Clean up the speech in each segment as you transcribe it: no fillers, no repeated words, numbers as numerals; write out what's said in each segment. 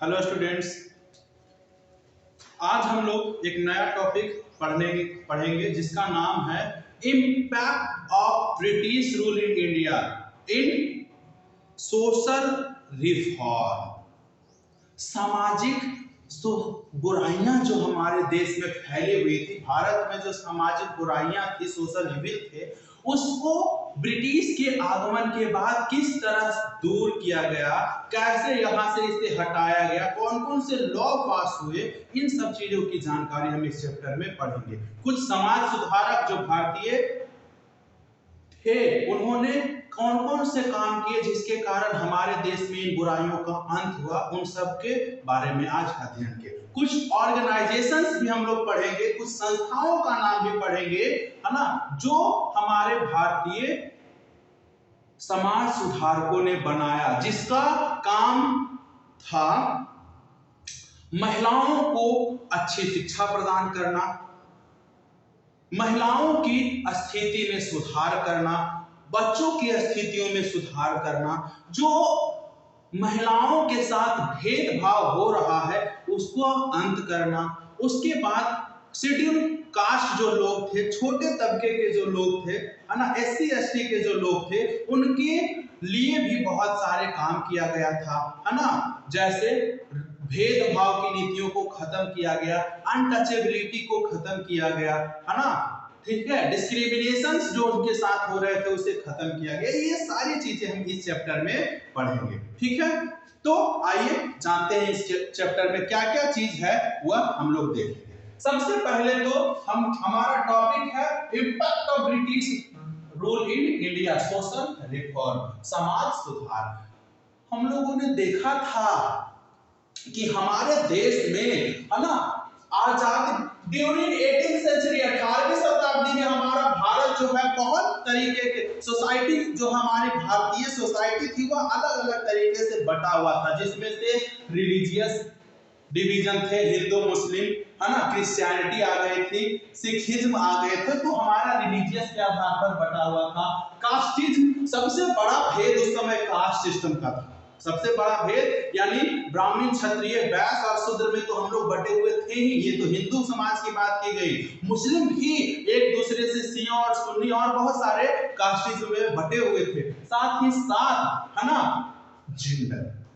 Hello students, आज हम लोग एक नया टॉपिक पढ़ेंगे जिसका नाम है impact of British rule in India in social reform. सामाजिक बुराइयां जो हमारे देश में फैली हुई थी, भारत में जो सामाजिक बुराइयां थी, सोशल इविल थे, उसको ब्रिटिश के आगमन के बाद किस तरह दूर किया गया, कैसे यहां से इसे हटाया गया, कौन कौन से लॉ पास हुए, इन सब चीजों की जानकारी हम इस चैप्टर में पढ़ेंगे। कुछ समाज सुधारक जो भारतीय थे, उन्होंने कौन कौन से काम किए जिसके कारण हमारे देश में इन बुराइयों का अंत हुआ, उन सब के बारे में आज अध्ययन किए। कुछ ऑर्गेनाइजेशंस भी हम लोग पढ़ेंगे, कुछ संस्थाओं का नाम भी पढ़ेंगे, है ना, जो हमारे भारतीय समाज सुधारकों ने बनाया, जिसका काम था महिलाओं को अच्छी शिक्षा प्रदान करना, महिलाओं की स्थिति में सुधार करना, बच्चों की स्थितियों में सुधार करना, जो महिलाओं के साथ भेदभाव हो रहा है उसको अंत करना। उसके बाद शेड्यूल कास्ट जो लोग थे, छोटे तबके के जो लोग थे, है ना, SC ST के जो लोग थे, उनके लिए भी बहुत सारे काम किया गया था, है ना। जैसे भेदभाव की नीतियों को खत्म किया गया, अनटचेबिलिटी को खत्म किया गया, है ना, ठीक है, डिस्क्रिमिनेशंस जो उनके साथ हो रहे थे उसे खत्म किया गया। ये सारी चीजें हम इस चैप्टर में पढ़ेंगे, ठीक है। तो आइए जानते हैं इस चैप्टर में क्या क्या चीज है वह हम लोग देखेंगे। सबसे पहले तो हमारा टॉपिक है impact of British rule in India, social reform, समाज सुधार। हम लोगों ने देखा था कि हमारे देश में, है ना, आजाद ड्यूरिंग 18वीं सेंचुरी, 18वीं शताब्दी में हमारा भारत जो है बहुत तरीके के सोसाइटी, जो हमारी भारतीय सोसाइटी थी वह अलग अलग तरीके से बटा हुआ था, जिसमें से रिलीजियस डिवीजन थे, हिंदू मुस्लिम, है ना, क्रिश्चियनिटी आ गई थी, सिखिज्म आ गए थे, तो हमारा रिलीजियस के आधार पर बटा हुआ था। कास्टिज्म, सबसे बड़ा भेद उस समय कास्ट सिस्टम का था, सबसे बड़ा भेद, यानी ब्राह्मण, क्षत्रिय, वैश्य और शूद्र में तो हम लोग बटे हुए थे ही। ये तो हिंदू समाज की बात की गई। मुस्लिम भी एक दूसरे से शिया और सुन्नी और बहुत सारे कास्टिज्म में बटे हुए थे। साथ ही साथ, है ना,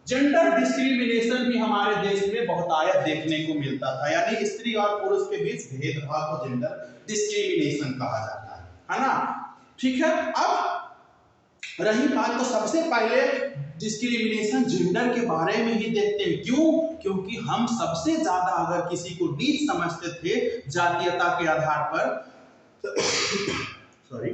जेंडर डिस्क्रिमिनेशन भी हमारे देश में बहुतायत देखने को मिलता था, यानी स्त्री और पुरुष के बीच भेदभाव को जेंडर डिस्क्रिमिनेशन कहा जाता है ना, ठीक है। अब रही बात, तो सबसे पहले डिस्क्रिमिनेशन जेंडर के बारे में ही देखते हैं। क्यों? क्योंकि हम सबसे ज्यादा अगर किसी को नीच समझते थे जातीयता के आधार पर सॉरी,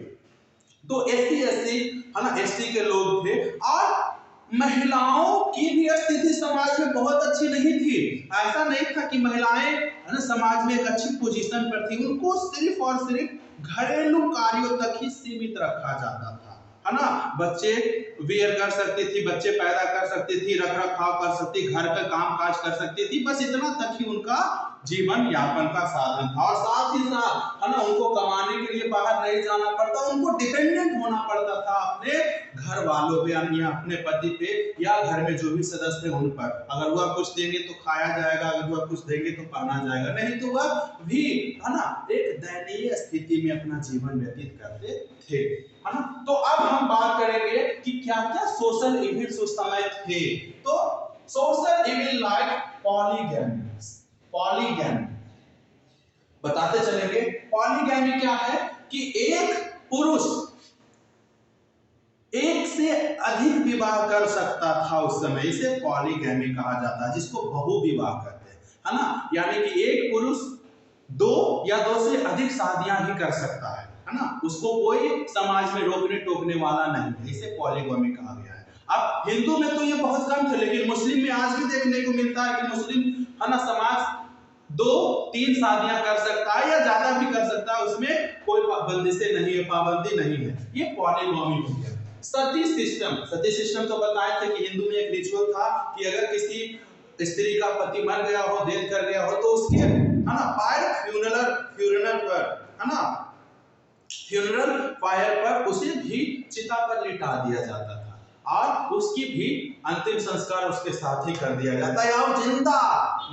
तो SC ST, है ना, ST के लोग थे, और महिलाओं की भी स्थिति समाज में बहुत अच्छी नहीं थी। ऐसा नहीं था कि महिलाएं, है ना, समाज में एक अच्छी पोजीशन पर थी, उनको सिर्फ और सिर्फ घरेलू कार्यों तक ही सीमित रखा जाता था, है ना। बच्चे वियर कर सकती थी, बच्चे पैदा कर सकती थी, रख रखाव कर सकती, घर का काम काज कर सकती थी, बस इतना तक ही उनका जीवन यापन का साधन था। और साथ ही साथ, है ना, उनको कमाने के लिए बाहर नहीं जाना पड़ता, उनको डिपेंडेंट होना पड़ता था अपने घर वालों पे, यानी अपने पति पे, या घर में जो भी सदस्य है उन पर। अगर वह कुछ देंगे तो खाया जाएगा, अगर वह कुछ देंगे तो पहना जाएगा, नहीं तो वह भी, है ना, एक दयनीय स्थिति में अपना जीवन व्यतीत करते थे, है ना। तो अब हम बात करेंगे कि क्या क्या सोशल इविल्स उस समय थे। तो सोशल इविल लाइक पॉलीगैमी बताते चलेंगे। पॉलीगैमी क्या है कि एक पुरुष एक से अधिक विवाह कर सकता था उस समय, इसे पॉलीगैमी कहा जाता है, जिसको बहुविवाह कहते हैं, है ना। यानी कि एक पुरुष दो या दो से अधिक शादियां ही कर सकता है ना, उसको कोई समाज में रोकने टोकने वाला नहीं है, इसे पॉलीगैमी कहा गया है। अब हिंदू में तो ये बहुत कम थे, लेकिन मुस्लिम में आज भी देखने को मिलता है कि मुस्लिम, है ना, समाज 2-3 शादियां कर सकता है या ज्यादा भी कर सकता है, उसमें कोई बंदिशें नहीं है, पाबंदी नहीं है, ये पॉलीगैमी हो गया। सती सिस्टम तो बताए थे कि हिंदू में एक रिचुअल था कि अगर किसी स्त्री का पति मर गया हो, डेथ कर गया हो, तो उसके, है ना, फ्यूनरल फायर पर उसे भी चिता पर लिटा दिया जाता था, और उसकी भी अंतिम संस्कार उसके साथ ही कर दिया जाता है, और जिंदा,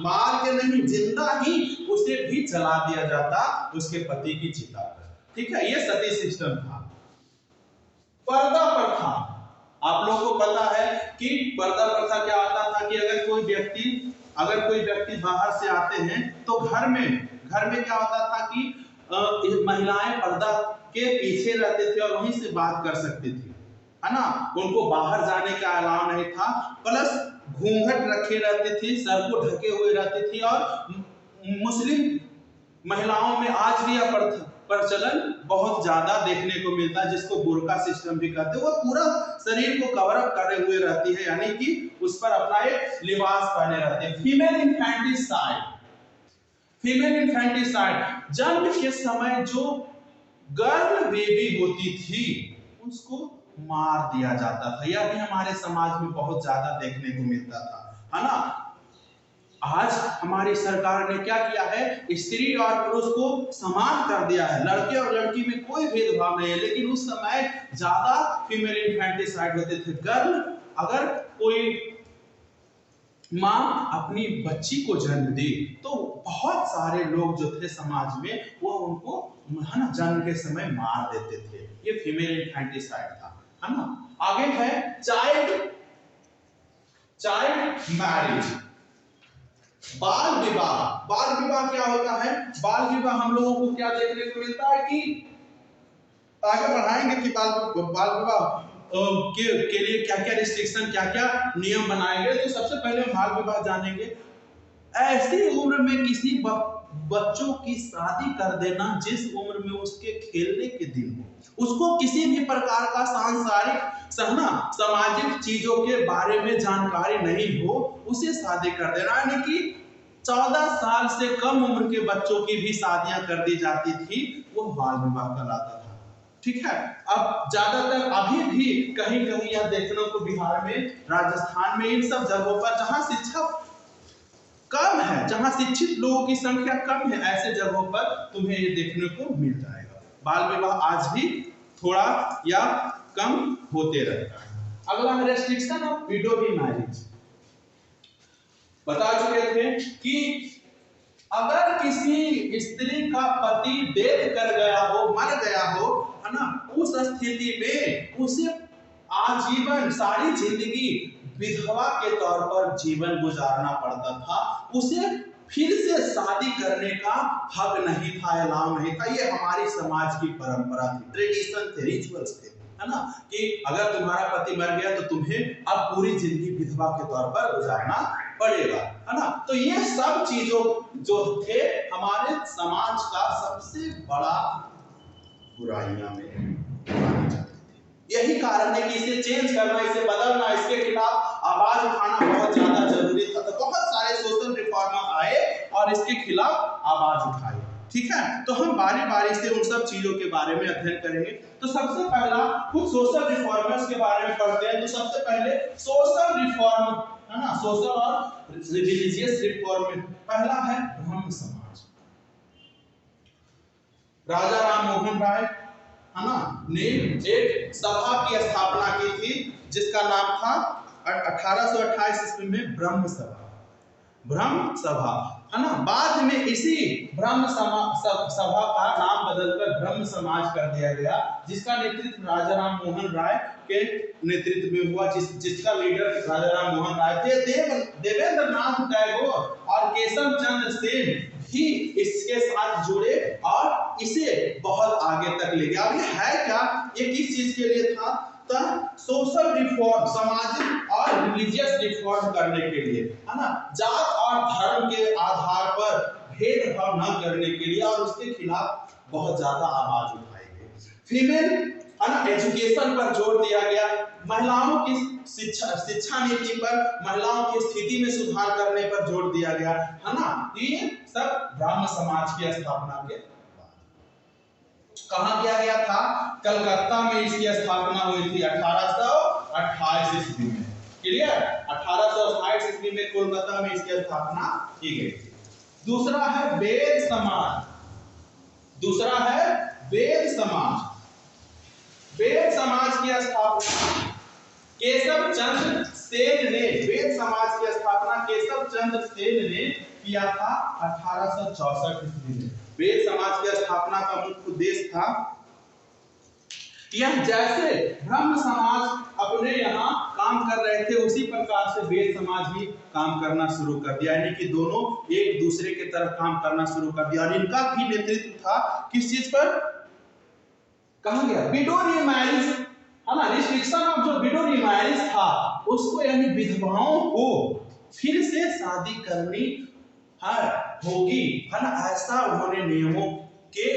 मार के नहीं, जिंदा ही उसे भी जला दिया जाता उसके पति की चिता पर। ठीक है, ये सती सिस्टम था। पर्दा प्रथा, आप लोगों को पता है कि पर्दा प्रथा क्या आता था कि अगर कोई व्यक्ति बाहर से आते हैं तो घर में क्या होता था कि महिलाएं पर्दा के पीछे रहते थे और वहीं से बात कर सकती थी, है ना। उनको बाहर जाने का अलाउ नहीं था, प्लस घूंघट रखे रहते थे, सर को ढके हुए रहती थी। और मुस्लिम महिलाओं में आज भी यह प्रचलन बहुत ज्यादा देखने को मिलता है, जिसको बुर्का सिस्टम भी कहते हैं। वो पूरा शरीर को कवर अप करे हुए रहती है, यानी कि उस पर अपना एक लिबास पहने रहते हैं। फीमेल इन्फेंटिसाइड, जन्म के समय जो गर्ल बेबी होती थी उसको मार दिया जाता था। यह भी हमारे समाज में बहुत ज्यादा देखने को मिलता था, है ना। आज हमारी सरकार ने क्या किया है, स्त्री और पुरुष को समान कर दिया है, लड़के और लड़की में कोई भेदभाव नहीं है। लेकिन उस समय ज्यादा फीमेल इन्फेंटिसाइड होते थे। गर्ल, अगर कोई माँ अपनी बच्ची को जन्म दी तो बहुत सारे लोग जो थे समाज में, वो उनको, है ना, जन्म के समय मार देते थे। ये फीमेल इन्फेंटिसाइड था, है ना। आगे है चाइल्ड मैरिज, बाल विवाह क्या होता है? बाल विवाह हम लोगों को क्या देखने को मिलता है कि आगे बढ़ाएंगे कि बाल विवाह के लिए क्या क्या रिस्ट्रिक्शन, क्या क्या नियम बनाए गए। तो सबसे पहले हम बाल विवाह जानेंगे। ऐसी उम्र में किसी बच्चों की शादी कर देना जिस उम्र में उसके खेलने के दिन हो, उसको किसी भी प्रकार का सांसारिक सामाजिक चीजों के बारे में जानकारी नहीं हो, उसे शादी कर देना। यानी कि 14 साल से कम उम्र के बच्चों की भी शादियां कर दी जाती थी, वो बाल विवाह कहलाता था। ठीक है, अब ज्यादातर अभी भी कहीं कहीं यह देखने को बिहार में, राजस्थान में, इन सब जगहों पर जहां शिक्षा कम है, जहां शिक्षित लोगों की संख्या कम है, ऐसे जगहों पर तुम्हें ये देखने को मिल जाएगा। बाल विवाह आज भी थोड़ा या कम होते रहता है। अगला है रेस्ट्रिक्शन ऑफ विडोवी मैरिज। बता चुके थे कि अगर किसी स्त्री का पति डेथ कर गया हो, मर गया हो, है ना, उस स्थिति में उसे आजीवन, सारी जिंदगी विधवा के तौर पर जीवन गुजारना पड़ता था। उसे फिर से शादी करने का हक नहीं था, अलाउ नहीं था। ये हमारी समाज की परंपरा थी, ट्रेडिशन थे, रिचुअल्स थे, है ना, कि अगर तुम्हारा पति मर गया तो तुम्हें अब पूरी जिंदगी विधवा के तौर पर गुजारना पड़ेगा, है ना। तो ये सब चीजों जो थे हमारे समाज का सबसे बड़ा बुराइयां में मानी जाती थी। यही कारण है कि इसे चेंज करना, इसे बदलना, इसके खिलाफ आवाज उठाना बहुत ज्यादा जरूरी था। तो बहुत सारे सोशल रिफॉर्मर आए और इसके खिलाफ आवाज उठाई। ठीक है, तो हम बारी बारी से उन सब चीजों के बारे में अध्ययन करेंगे। तो सबसे पहला कुछ सोशल रिफॉर्मर्स के बारे में पढ़ते हैं। तो सबसे पहले सोशल रिफॉर्म, है ना, सोशल और रिलीजियस रिफॉर्म। पहला है ब्रह्म समाज। राजा राम मोहन राय, है ना, ने एक सभा की स्थापना की थी जिसका नाम था 1828 ईस्वी में ब्रह्म सभा, है ना। बाद में इसी ब्रह्म सभा का नाम बदलकर ब्रह्म समाज कर दिया गया, जिसका नेतृत्व राजा राम मोहन राय के नेतृत्व में हुआ, जिसका लीडर राजा राम मोहन राय थे। देवेंद्र नाथ टैगोर और केशव चंद्र सेन भी इसके साथ जुड़े और इसे बहुत आगे तक ले गया। अब ये है क्या, ये किस चीज के लिए था? सोशल रिफॉर्म, सामाजिक और रिलीजियस रिफॉर्म करने के लिए, है ना, जात और धर्म के आधार पर भेदभाव न करने के लिए, और उसके खिलाफ बहुत ज्यादा आवाज उठाई गई। फीमेल, है ना, एजुकेशन पर जोर दिया गया, महिलाओं की शिक्षा नीति पर, महिलाओं की स्थिति में सुधार करने पर जोर दिया गया, है ना। ये सब ब्राह्म समाज की स्थापना के कहा किया गया था? कलकत्ता में इसकी स्थापना हुई थी 1828 ईस्वी में। क्लियर? 1828 ईस्वी में कोलकाता में इसकी स्थापना की गई थी। दूसरा है वेद समाज। वेद समाज की स्थापना केशव चंद्र सेन ने, वेद समाज की स्थापना केशव चंद्र सेन ने किया था 1864 ईस्वी में। वेद समाज की स्थापना का मुख्य उद्देश्य था यह जैसे ब्रह्म समाज अपने यहाँ काम कर रहे थे उसी प्रकार से वेद समाज भी काम करना शुरू कर दिया, यानी कि दोनों एक दूसरे की तरफ काम करना शुरू कर दिया। और इनका भी नेतृत्व था किस चीज पर, कहा गया विडो रीमैरिज, है ना, रिस्ट्रिक्शन ऑफ जो विडो रीमैरिज था उसको, यानी विधवाओं को फिर से शादी करनी होगी, है ना, ऐसा उन्होंने नियमों के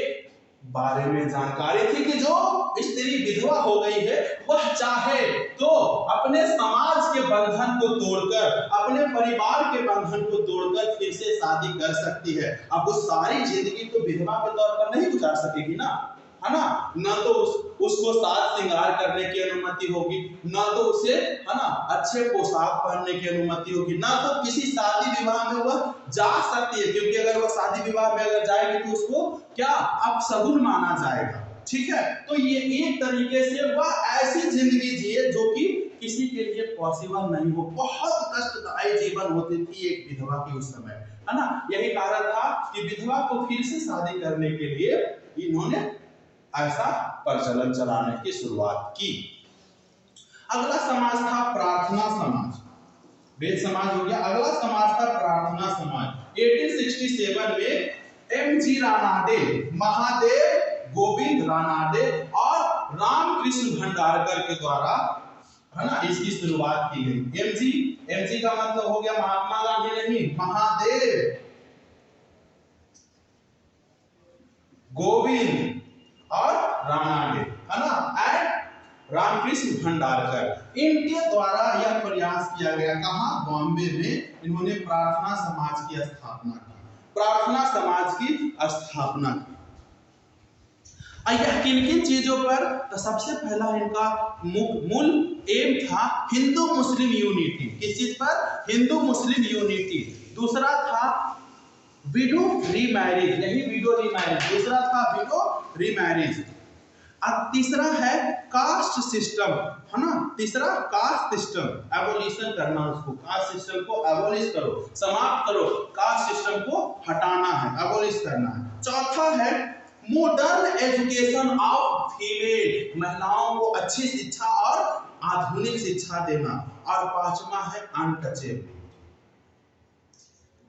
बारे में जानकारी थी कि जो स्त्री विधवा हो गई है वह चाहे तो अपने समाज के बंधन को तोड़कर, अपने परिवार के बंधन को तोड़कर फिर से शादी कर सकती है। अब वो सारी जिंदगी तो विधवा के तौर पर नहीं गुजार सकेगी ना, है ना, न तो उसको साज श्रृंगार करने की अनुमति होगी, न तो उसे, है ना, अच्छे पोशाक पहनने की अनुमति होगी, न तो किसी शादी विवाह में वह जा सकती है, क्योंकि अगर वह शादी विवाह में अगर जाएगी तो उसको क्या अपशगुन माना जाएगा। ठीक है, तो ये एक तरीके से वह ऐसी जिंदगी जिए जो कि किसी के लिए पॉसिबल नहीं हो। बहुत कष्टदायी जीवन होती थी एक विधवा की उस समय, है ना। यही कारण था कि विधवा को फिर से शादी करने के लिए इन्होंने ऐसा प्रचलन चलाने की शुरुआत की। अगला समाज था प्रार्थना समाज, वेद समाज हो गया। अगला समाज था प्रार्थना समाज। 1867 में एम.जी. रानाडे, महादेव गोविंद रानाडे और रामकृष्ण भंडारकर के द्वारा, है ना, इसकी शुरुआत की गई। एम.जी. का मतलब हो गया महात्मा गांधी नहीं, महादेव गोविंद और रानाडे, है ना, एंड रामकृष्ण भंडारकर, इनके द्वारा यह प्रयास किया गया। कहां, बॉम्बे में इन्होंने प्रार्थना समाज की स्थापना की, प्रार्थना समाज की स्थापना की। यह किन किन चीजों पर, तो सबसे पहला इनका मूल एम था हिंदू मुस्लिम यूनिटी। किस चीज पर, हिंदू मुस्लिम यूनिटी। दूसरा था विडो रीमैरिज, यही विडो रीमैरिज, दूसरा था विडो रीमैरिज। अब तीसरा है कास्ट सिस्टम, है ना, तीसरा कास्ट सिस्टम, एबोलिशन करना, उसको कास्ट सिस्टम को एबोलिश करो, समाप्त करो, कास्ट सिस्टम को हटाना है, एबोलिश करना है। चौथा है मॉडर्न एजुकेशन ऑफ फीमेल, महिलाओं को अच्छी शिक्षा और आधुनिक शिक्षा देना। और पांचवा है अनटचेबल,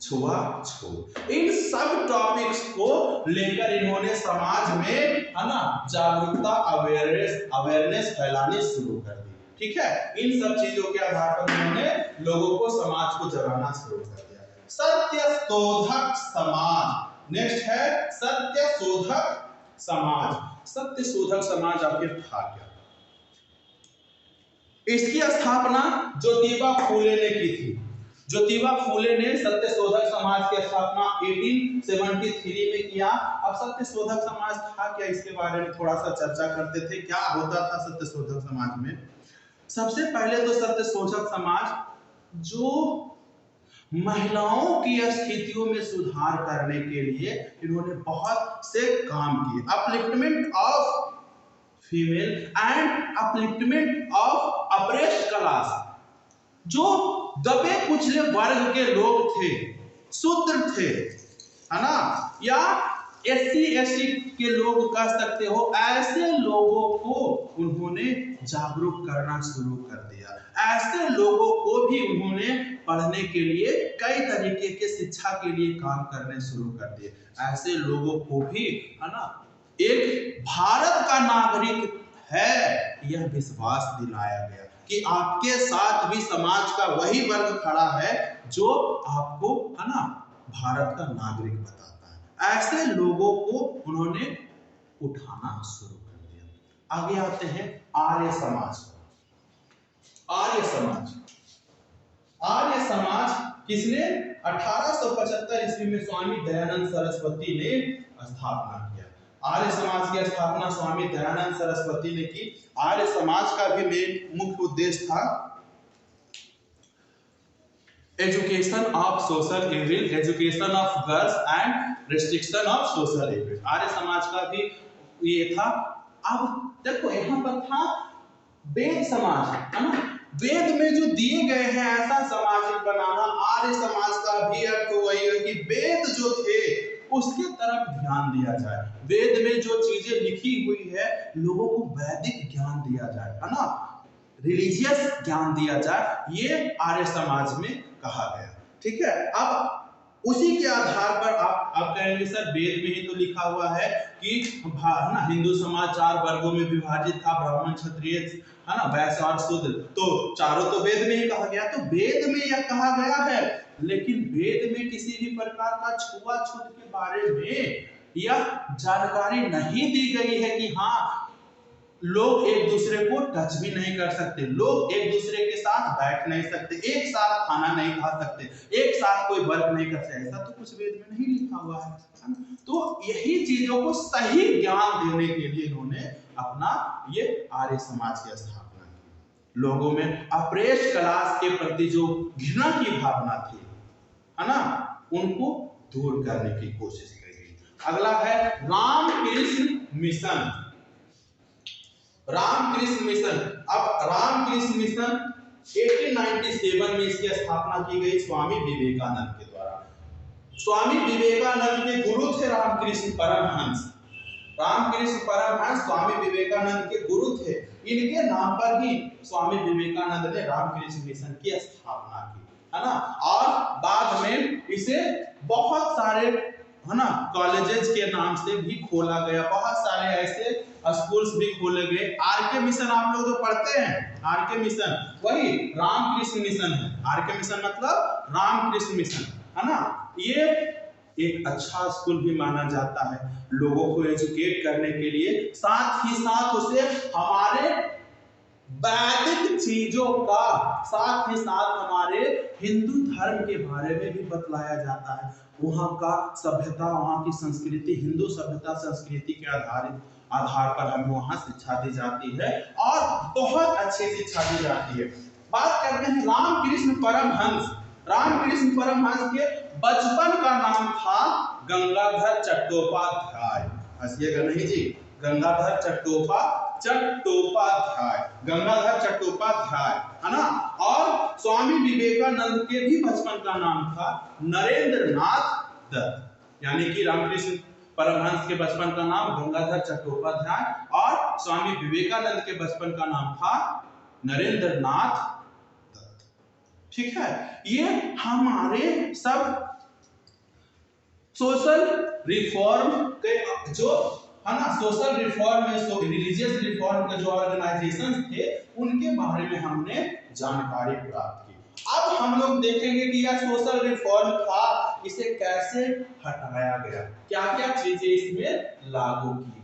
छुआछूत। इन सब टॉपिक्स को लेकर इन्होंने समाज में, है ना, जागरूकता, अवेयरनेस फैलानी शुरू कर दी। ठीक है, इन सब चीजों के आधार पर इन्होंने लोगों को, समाज को जगाना शुरू कर दिया। सत्यशोधक समाज, नेक्स्ट है सत्यशोधक समाज। सत्यशोधक समाज आखिर था क्या? इसकी स्थापना ज्योतिबा फूले ने की थी। ज्योतिबा फूले ने सत्यशोधक समाज की स्थापना 1873 में किया। अब सत्यशोधक समाज था क्या, इसके बारे में थोड़ा सा चर्चा करते थे। क्या होता था सत्यशोधक समाज में? सबसे पहले तो सत्यशोधक समाज जो महिलाओं की स्थितियों में सुधार करने के लिए इन्होंने बहुत से काम किए। Upliftment of female and upliftment of apprised class, जो दबे कुचले वर्ग के लोग थे, शूद्र थे, है ना, या SC/ST के लोग कह सकते हो, ऐसे लोगों को उन्होंने जागरूक करना शुरू कर दिया। ऐसे लोगों को भी उन्होंने पढ़ने के लिए, कई तरीके के शिक्षा के लिए काम करने शुरू कर दिए। ऐसे लोगों को भी, है ना, एक भारत का नागरिक है यह विश्वास दिलाया गया कि आपके साथ भी समाज का वही वर्ग खड़ा है जो आपको, है ना, भारत का नागरिक बताता है। ऐसे लोगों को उन्होंने उठाना शुरू कर दिया। आगे आते हैं आर्य समाज। आर्य समाज, आर्य समाज किसने 1875 ईस्वी में स्वामी दयानंद सरस्वती ने स्थापना किया। आर्य समाज की स्थापना स्वामी दयानंद सरस्वती ने की। आर्य समाज का भी मेन मुख्य उद्देश्य था education of social evil, education of girls and restriction of social evil. Arya Samaj का भी ये था। अब देखो यहाँ पर था वेद समाज, है ना, वेद में जो दिए गए हैं ऐसा सामाजिक बनाना, आर्य समाज का भी अर्थ वही है कि वेद जो थे उसके तरफ ध्यान दिया जाए। वेद में जो चीजें लिखी हुई है लोगों को वैदिक ज्ञान दिया जाए, है ना, रिलीजियस ज्ञान दिया जाए, ये आर्य समाज में कहा गया। ठीक है, अब उसी के आधार पर आप कहेंगे सर वेद में ही तो लिखा हुआ है कि ना हिंदू समाज 4 वर्गों में विभाजित था, ब्राह्मण, क्षत्रिय, है ना, वैश्य और शूद्र, तो चारों तो वेद में ही कहा गया। तो वेद में यह कहा गया है, लेकिन वेद में किसी भी प्रकार का छुआछूत के बारे में यह जानकारी नहीं दी गई है कि हाँ लोग एक दूसरे को टच भी नहीं कर सकते, लोग एक दूसरे के साथ बैठ नहीं सकते, एक साथ खाना नहीं खा सकते, एक साथ कोई वर्क नहीं कर सकते, ऐसा तो कुछ वेद में नहीं लिखा हुआ है। तो यही चीजों को सही ज्ञान देने के लिए इन्होंने अपना ये आर्य समाज की स्थापना की। लोगों में अप्रेश क्लास के प्रति जो घृणा की भावना थी, है ना, उनको दूर करने की कोशिश की गई। अगला है रामकृष्ण मिशन। रामकृष्ण मिशन, अब रामकृष्ण मिशन 1897 में इसकी स्थापना की गई स्वामी विवेकानंद के द्वारा। स्वामी विवेकानंद के गुरु थे रामकृष्ण परमहंस। रामकृष्ण परमहंस स्वामी विवेकानंद के गुरु थे। इनके नाम पर ही स्वामी विवेकानंद ने रामकृष्ण मिशन की स्थापना की, है ना, और बाद में इसे बहुत सारे, है ना, कॉलेजेस के नाम से भी खोला गया, बहुत सारे ऐसे स्कूल्स भी खोले गए। आरके मिशन आप लोग जो पढ़ते हैं, आरके मिशन वही रामकृष्ण मिशन है। आरके मिशन मतलब रामकृष्ण मिशन, है ना। ये एक अच्छा स्कूल भी माना जाता है लोगों को एजुकेट करने के लिए, साथ ही साथ उसे हमारे वैदिक चीजों का, साथ ही साथ हमारे हिंदू धर्म के बारे में भी बतलाया जाता है। वहाँ का सभ्यता, वहाँ की संस्कृति, हिंदू सभ्यता संस्कृति के आधार पर हमें वहाँ शिक्षा दी जाती है और बहुत अच्छी शिक्षा दी जाती है। बात करते हैं रामकृष्ण परमहंस। रामकृष्ण परमहंस के बचपन का नाम था गंगाधर चट्टोपाध्याय। हंसिएगा नहीं जी, गंगाधर चट्टोपाध्याय, गंगाधर चट्टोपाध्याय, है ना। और स्वामी विवेकानंद के भी बचपन का नाम था नरेंद्र नाथ दत्त, यानी कि रामकृष्ण परमहंस के बचपन का नाम गंगाधर चट्टोपाध्याय और स्वामी विवेकानंद के बचपन का नाम था नरेंद्र नाथ दत्त। ठीक है, ये हमारे सब सोशल रिफॉर्म के जो, है ना, सोशल रिफॉर्म में, रिलीजियस रिफॉर्म के जो ऑर्गेनाइजेशन थे उनके बारे में हमने जानकारी प्राप्त की। अब हम लोग देखेंगे कि यह सोशल रिफॉर्म था, इसे कैसे हटाया गया, क्या क्या चीजें इसमें लागू की गई।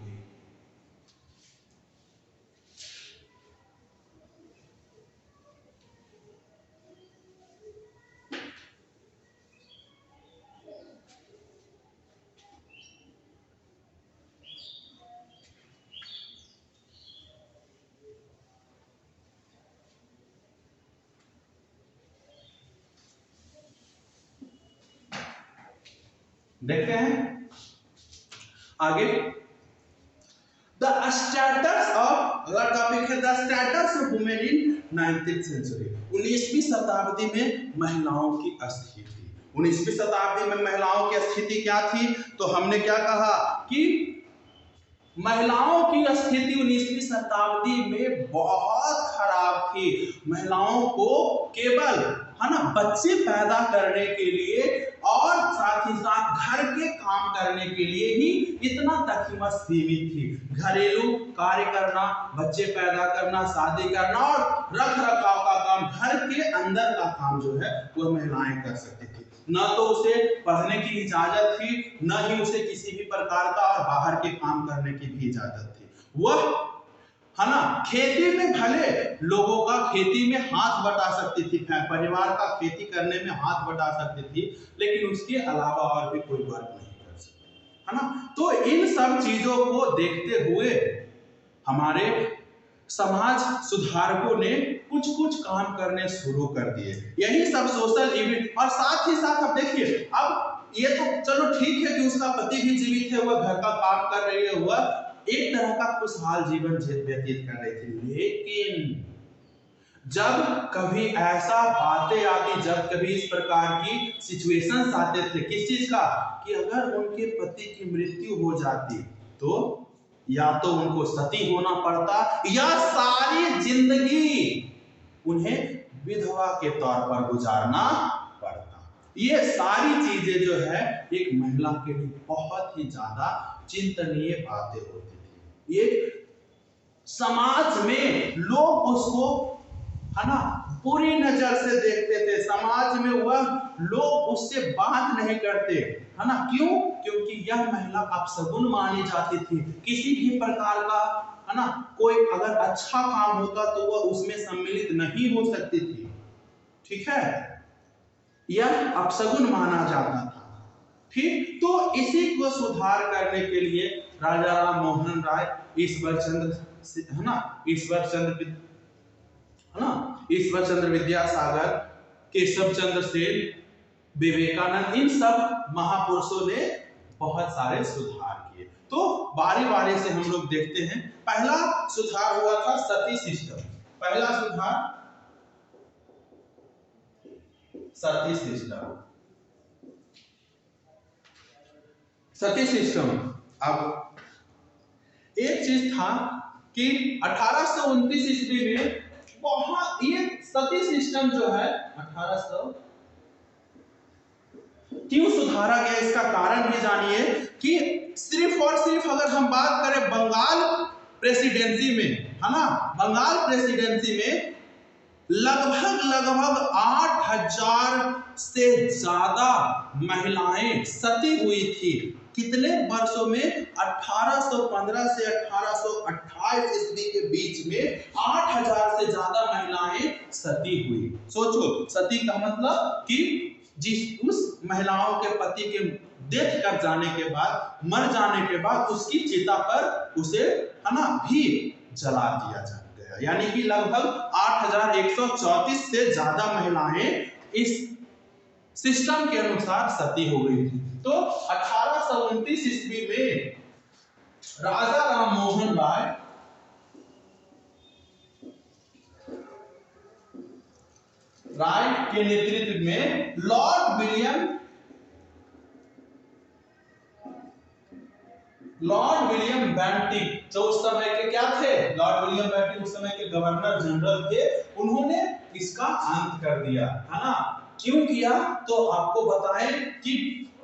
देखते हैं आगे, द स्टेटस ऑफ, अगला टॉपिक है the status of women in 19th century. 19वीं शताब्दी में महिलाओं की स्थिति। 19वीं शताब्दी में महिलाओं की स्थिति क्या थी? तो हमने क्या कहा कि महिलाओं की स्थिति 19वीं शताब्दी में बहुत खराब थी। महिलाओं को केवल, है ना, बच्चे पैदा करने के लिए और साथ ही साथ घर के काम करने के लिए ही इतना तक ही बस सीमित थी। घरेलू कार्य करना, बच्चे पैदा करना, शादी करना और रख रखाव का काम, घर के अंदर का काम जो है वो महिलाएं कर सकती थी। न तो उसे पढ़ने की इजाजत थी, न ही उसे किसी भी प्रकार का और बाहर के काम करने की भी इजाजत थी। वह, है ना, खेती में भले लोगों का खेती में हाथ बटा सकती थी, परिवार का खेती करने में हाथ बटा सकती थी, लेकिन उसके अलावा और भी कोई वर्क नहीं कर सकती, है ना। तो इन सब चीजों को देखते हुए हमारे समाज सुधारकों ने कुछ कुछ काम करने शुरू कर दिए, यही सब सोशल इवेंट। और साथ ही साथ अब देखिए, अब ये तो चलो ठीक है कि उसका पति भी जीवित है, वह घर का काम कर रही है, वह एक तरह का खुशहाल जीवन व्यतीत कर रही थी, लेकिन जब कभी ऐसा बातें आती, जब कभी इस प्रकार की सिचुएशंस आते थे, किस चीज का, कि अगर उनके पति की मृत्यु हो जाती तो या तो उनको सती होना पड़ता या सारी जिंदगी उन्हें विधवा के तौर पर गुजारना पड़ता। ये सारी चीजें जो है एक महिला के लिए बहुत ही ज्यादा चिंतनीय बातें होती थी। ये समाज में लोग उसको, है ना, बुरी नजर से देखते थे, समाज में वह लोग उससे बात नहीं करते, है ना, क्यों? क्योंकि यह महिला अपशगुन मानी जाती थी। किसी भी प्रकार का, है ना, कोई अगर अच्छा काम होता तो वह उसमें सम्मिलित नहीं हो सकती थी, ठीक है, यह अपशगुन माना जाता था। ठीक, तो इसी को सुधार करने के लिए राजा राम मोहन राय, ईश्वर चंद्र, है ना, ईश्वर चंद्र विद्यासागर, केशव चंद्र सेन, विवेकानंद, इन सब महापुरुषों ने बहुत सारे सुधार किए। तो बारी बारी से हम लोग देखते हैं। पहला सुधार हुआ था सती सिस्टम। पहला सुधार सती सिस्टम। सती सिस्टम। अब एक चीज था कि 1829 ईस्वी में बहुत, ये सती सिस्टम जो है 1800 क्यों सुधारा गया, इसका कारण भी जानिए कि सिर्फ और सिर्फ अगर हम बात करें बंगाल प्रेसिडेंसी में, है ना, बंगाल प्रेसिडेंसी में लगभग 8000 से ज्यादा महिलाएं सती हुई थी। कितने वर्षों में? 1815 से 1828 ईस्वी के बीच में 8000 से ज्यादा महिलाएं सती हुई। सोचो, सती का मतलब कि उस महिलाओं के पति के डेथ कर जाने के बाद, मर जाने के बाद उसकी चिता पर उसे, है ना, भी जला दिया गया। यानी कि लगभग 8134 से ज्यादा महिलाएं इस सिस्टम के अनुसार सती हो गई थी। तो 1829 ईस्वी में राजा राम मोहन राय के नेतृत्व में लॉर्ड विलियम बेंटिक, जो उस समय के क्या थे, लॉर्ड विलियम बेंटिक उस समय के गवर्नर जनरल थे, उन्होंने इसका अंत कर दिया, है ना। क्यों किया? तो आपको बताएं कि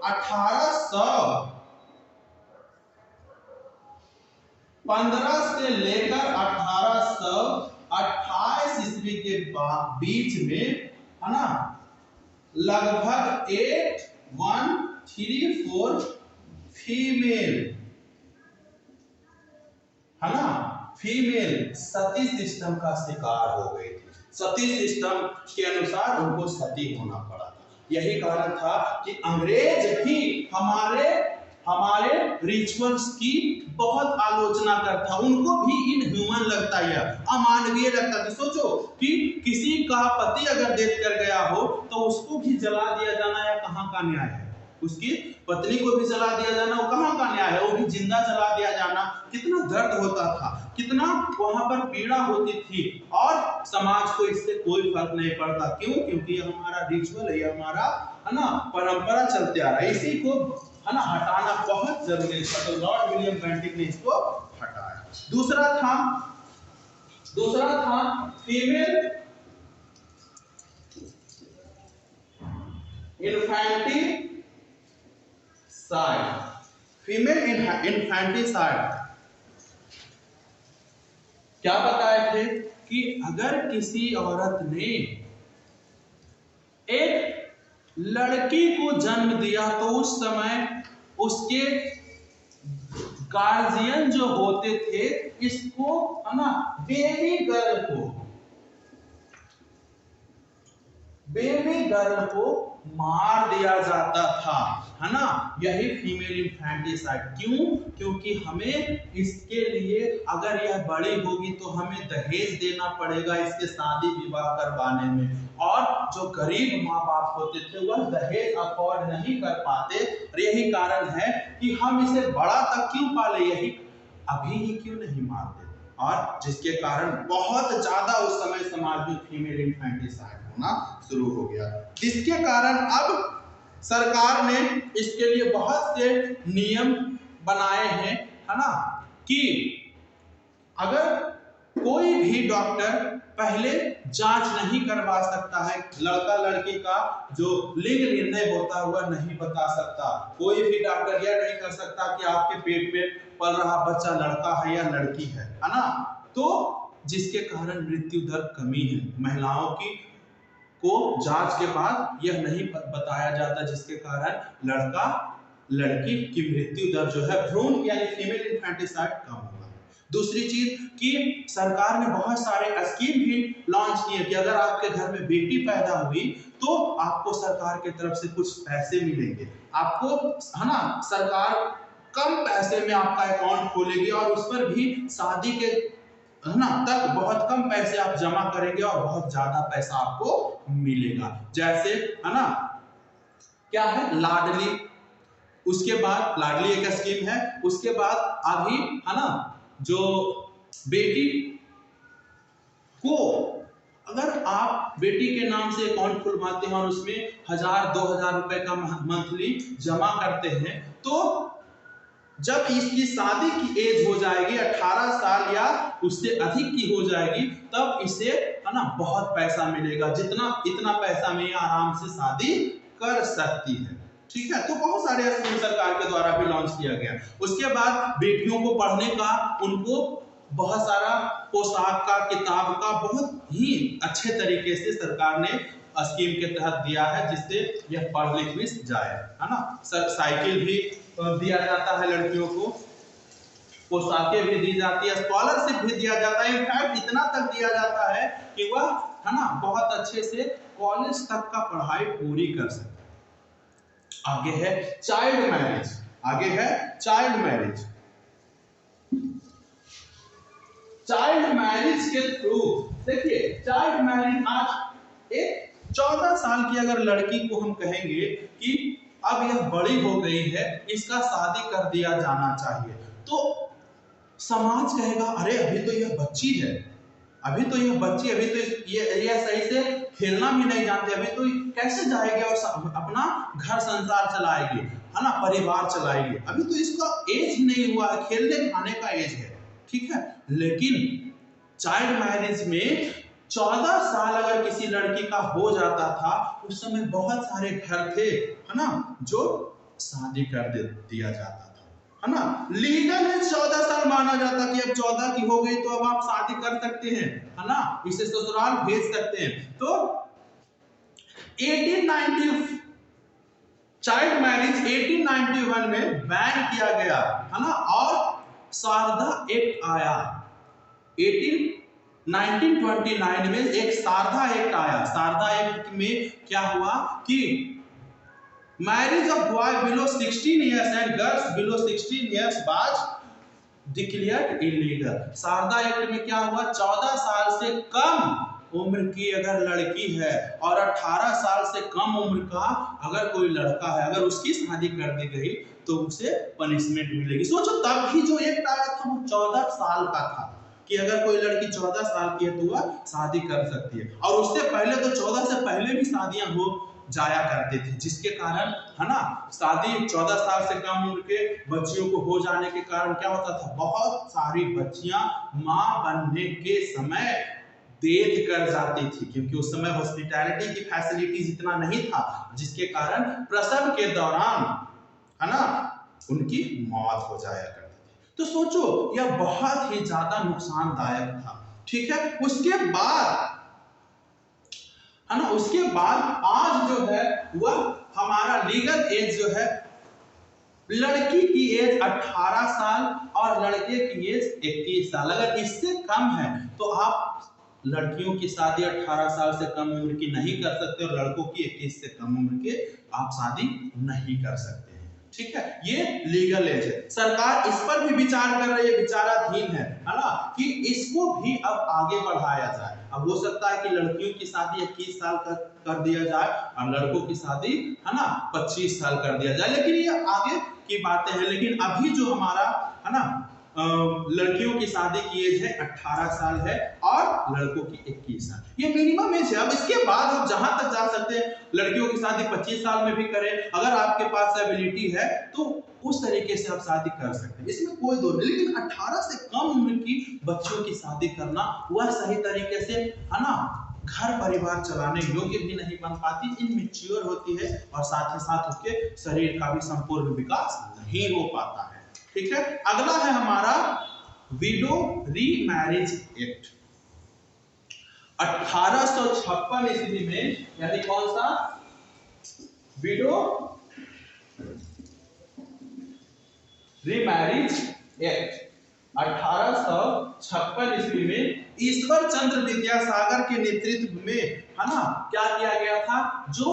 1815 से लेकर 1828 ईस्वी के बीच में, है ना, लगभग 8134 फीमेल, है ना, फीमेल सती सिस्टम का शिकार हो गई थी। सती सिस्टम के अनुसार उनको सती होना पड़ा। यही कारण था कि अंग्रेज भी हमारे रिचुअल्स की बहुत आलोचना करता, उनको भी इनह्यूमन लगता है, अमानवीय लगता था। सोचो कि किसी का पति अगर डेथ कर गया हो तो उसको भी जला दिया जाना, या कहाँ का न्याय है? उसकी पत्नी को भी जला दिया जाना, वो कहाँ का न्याय है? वो भी जिंदा जला दिया जाना, कितना दर्द होता था, कितना वहां पर पीड़ा होती थी, और समाज को इससे कोई फर्क नहीं पड़ता। क्यों? क्योंकि ये हमारा रिचुअल है, ये हमारा, है ना, परंपरा चलते आ रहा है। इसी को, है ना, हटाना बहुत जरूरी था। तो लॉर्ड विलियम बेंटिक ने इसको हटाया। दूसरा था फीमेल इन्फैंटिसाइड। फीमेल इन्फैंटिसाइड क्या बताए थे कि अगर किसी औरत ने एक लड़की को जन्म दिया तो उस समय उसके गार्जियन जो होते थे, इसको, है ना, बेबी गर्ल को मार दिया जाता था, है ना। यही फीमेल इन्फैंटिसाइड। क्यों? क्योंकि हमें इसके लिए, अगर यह बड़ी होगी तो हमें दहेज देना पड़ेगा इसके शादी विवाह करवाने में, और जो गरीब माँ बाप होते थे वह दहेज अफोर्ड नहीं कर पाते। यही कारण है कि हम इसे बड़ा तक क्यों पाले, यही अभी ही क्यों नहीं मार देते, और जिसके कारण बहुत ज्यादा उस समय समाज में फीमेल इन्फेंटिसाइड होना शुरू हो गया, जिसके कारण अब सरकार ने इसके लिए बहुत से नियम बनाए हैं, है ना, कि अगर कोई भी डॉक्टर पहले जांच नहीं करवा सकता है, लड़का लड़की का जो लिंग निर्णय होता है वह नहीं बता सकता, कोई भी डॉक्टर यह नहीं कर सकता कि आपके पेट में पल रहा बच्चा लड़का है या लड़की है ना, तो जिसके कारण मृत्यु दर कमी है, महिलाओं की को जांच के बाद यह नहीं बताया जाता, जिसके कारण लड़का लड़की की मृत्यु दर जो है भ्रूण यानी फीमेल इन्फेंटिसाइड कम होगा। दूसरी चीज कि सरकार ने बहुत सारे स्कीम भी लॉन्च किए कि अगर आपके घर में बेटी पैदा हुई तो आपको सरकार की तरफ से कुछ पैसे मिलेंगे, आपको, है ना, सरकार कम पैसे में आपका अकाउंट खोलेगी और उस पर भी शादी के, है ना, तक बहुत कम पैसे आप जमा करेंगे और बहुत ज्यादा पैसा आपको मिलेगा। जैसे, है ना, क्या है लाडली, उसके बाद लाडली एक स्कीम है, उसके बाद अभी, है ना, जो बेटी को अगर आप बेटी के नाम से अकाउंट खुलवाते हैं और उसमें 1000-2000 रुपए का मंथली जमा करते हैं, तो जब इसकी शादी की एज हो जाएगी 18 साल या उससे अधिक की हो जाएगी, तब इसे, है ना, बहुत पैसा मिलेगा, जितना इतना पैसा में आराम से शादी कर सकती है। ठीक है, तो बहुत सारे स्कीम सरकार के द्वारा भी लॉन्च किया गया। उसके बाद बेटियों को पढ़ने का, उनको बहुत सारा पोशाक का, किताब का बहुत ही अच्छे तरीके से सरकार ने स्कीम के तहत दिया है, जिससे यह पढ़ लिख भी जाए, है ना। साइकिल भी दिया जाता है लड़कियों को, पोशाकें भी दी जाती है, स्कॉलरशिप भी दिया जाता है, इनफैक्ट इतना तक दिया जाता है कि वह, है ना, बहुत अच्छे से कॉलेज तक का पढ़ाई पूरी कर सकते। आगे है चाइल्ड मैरिज, आगे है चाइल्ड मैरिज। चाइल्ड मैरिज के थ्रू देखिए, चाइल्ड मैरिज आज एक 14 साल की अगर लड़की को हम कहेंगे कि अब यह बड़ी हो गई है, इसका शादी कर दिया जाना चाहिए, तो समाज कहेगा अरे अभी तो यह बच्ची है, अभी तो यह बच्ची, अभी तो ये सही से खेलना भी नहीं जानते, अभी तो कैसे जाएगी और अपना घर संसार चलाएगी, है ना, परिवार चलाएगी, अभी तो इसका एज ही नहीं हुआ है, खेलने खाने का एज है। ठीक है, लेकिन चाइल्ड मैरिज में 14 साल अगर किसी लड़की का हो जाता था, उस समय बहुत सारे घर थे, है ना, जो शादी कर दिया जाता था, है ना। लीगल है 14 साल माना जाता कि अब 14 की हो गई तो अब आप शादी कर सकते हैं, है ना, इसे ससुराल भेज सकते हैं। तो 1890 चाइल्ड मैरिज 1891 में बैन किया गया, है ना, और शारदा एक्ट आया। 1929 में एक शारदा एक्ट आया। शारदा एक्ट में क्या हुआ कि marriage of boy below 16 years and girls below 16 years was declared illegal. Sarda act में क्या हुआ, 14 साल से कम उम्र की अगर लड़की है और 18 साल से कम उम्र का अगर कोई लड़का है, अगर उसकी शादी कर दी गई तो उसे पनिशमेंट मिलेगी। सोचो तब भी जो एक्ट आया था वो 14 साल का था कि अगर कोई लड़की 14 साल की है तो वह शादी कर सकती है, और उससे पहले तो 14 से पहले भी शादियां हो जाया करती थी, जिसके कारण, है ना, शादी 14 साल से कम उम्र के बच्चियों को हो जाने के कारण क्या होता था, बहुत सारी बच्चियां मां बनने के समय डेथ कर जाती थी, क्योंकि उस समय हॉस्पिटैलिटी की फैसिलिटीज इतना नहीं था, जिसके कारण प्रसव के दौरान, है ना, उनकी मौत हो जाया करती थी। तो सोचो यह बहुत ही ज्यादा नुकसानदायक था। ठीक है, उसके बाद, है ना, उसके बाद आज जो है वह हमारा लीगल एज जो है, लड़की की एज 18 साल और लड़के की एज 21 साल। अगर इससे कम है तो आप लड़कियों की शादी 18 साल से कम उम्र की नहीं कर सकते और लड़कों की 21 से कम उम्र के आप शादी नहीं कर सकते हैं। ठीक है, ये लीगल एज है। सरकार इस पर भी विचार कर रही है, विचाराधीन है ना, कि इसको भी अब आगे बढ़ाया जाए। अब हो सकता है कि लड़कियों की शादी 21 साल कर दिया जाए और लड़कों की शादी, है ना, 25 साल कर दिया जाए, लेकिन ये आगे की बातें हैं। लेकिन अभी जो हमारा, है ना, लड़कियों की शादी की एज है 18 साल है और लड़कों की 21 साल, ये मिनिमम एज है। अब इसके बाद आप जहां तक जा सकते हैं, लड़कियों की शादी 25 साल में भी करें, अगर आपके पास एबिलिटी है तो उस तरीके से आप शादी कर सकते हैं, इसमें कोई दो नहीं। लेकिन 18 से कम उम्र की बच्चों की शादी करना वह सही तरीके से, है ना, घर परिवार चलाने योग्य भी नहीं बन पाती, इनमेच्योर होती है और साथ ही साथ उसके शरीर का भी संपूर्ण विकास नहीं हो पाता है। ठीक है, अगला है हमारा विडो रीमैरिज एक्ट 1856 ईस्वी में, यानी कौन सा विडो रीमैरिज एक्ट 1856 ईस्वी में ईश्वर चंद्र विद्यासागर के नेतृत्व में, है ना, क्या किया गया था, जो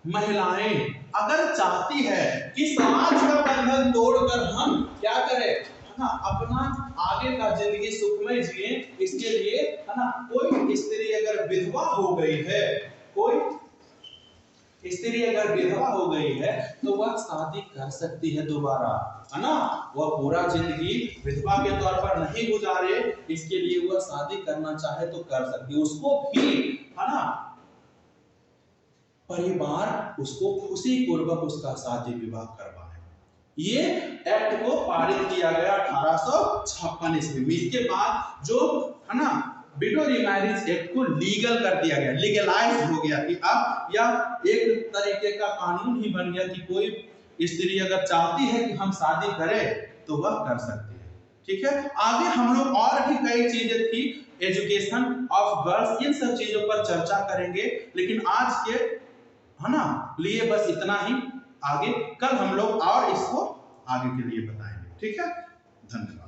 महिलाएं अगर चाहती है कि समाज का बंधन तोड़कर हम क्या करें, है ना, अपना आगे का जिंदगी सुखमय जिए, इसके लिए, है ना, कोई स्त्री अगर विधवा हो गई है, कोई स्त्री अगर विधवा हो गई है तो वह शादी कर सकती है दोबारा, है ना, वह पूरा जिंदगी विधवा के तौर पर नहीं गुजारे, इसके लिए वह शादी करना चाहे तो कर सकती है, उसको भी, है ना, परिवार उसको खुशी पूर्वक उसका शादी विवाह करवाए। ये एक्ट को पारित किया गया 1856 ईस्वी में। इसके बाद जो, है ना, विडो रीमैरिज एक्ट को लीगल कर दिया गया, लीगलाइज हो गया कि अब यह एक तरीके का कानून ही बन गया कि कोई स्त्री अगर चाहती है कि हम शादी करें तो वह कर सकती है। ठीक है, आगे हम लोग और भी कई चीजें थी, एजुकेशन ऑफ गर्ल्स, इन सब चीजों पर चर्चा करेंगे, लेकिन आज के, है ना, लिए बस इतना ही। आगे कल हम लोग और इसको आगे के लिए बताएंगे। ठीक है, धन्यवाद।